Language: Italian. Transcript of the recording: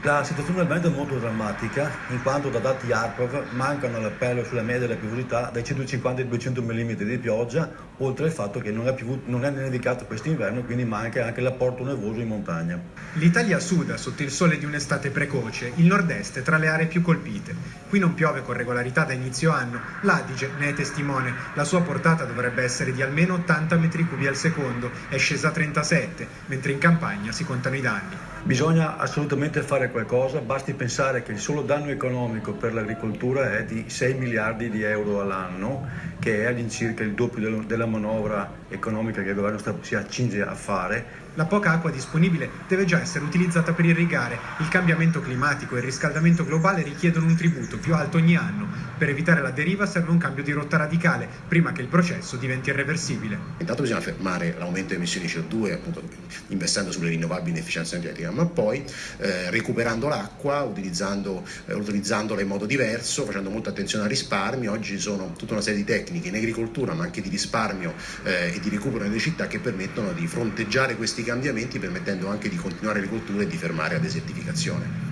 La situazione del Veneto è molto drammatica, in quanto da dati ARPAV mancano all'appello sulla media della piovosità dai 150 ai 200 mm di pioggia, oltre al fatto che non è nevicato quest'inverno, quindi manca anche l'apporto nevoso in montagna. L'Italia suda sotto il sole di un'estate precoce, il nord-est è tra le aree più colpite. Qui non piove con regolarità da inizio anno, l'Adige ne è testimone, la sua portata dovrebbe essere di almeno 80 metri cubi al secondo, è scesa a 37, mentre in campagna si contano i danni. Bisogna assolutamente fare qualcosa, basti pensare che il solo danno economico per l'agricoltura è di 6 miliardi di euro all'anno, che è all'incirca il doppio della manovra economica che il governo si accinge a fare. La poca acqua disponibile deve già essere utilizzata per irrigare. Il cambiamento climatico e il riscaldamento globale richiedono un tributo più alto ogni anno. Per evitare la deriva serve un cambio di rotta radicale, prima che il processo diventi irreversibile. Intanto bisogna fermare l'aumento di emissioni CO2, appunto, investendo sulle rinnovabili e efficienza energetica, ma poi recuperando l'acqua, utilizzandola in modo diverso, facendo molta attenzione al risparmio. Oggi ci sono tutta una serie di tecniche in agricoltura, ma anche di risparmio e di recupero nelle città che permettono di fronteggiare questi cambiamenti, permettendo anche di continuare le colture e di fermare la desertificazione.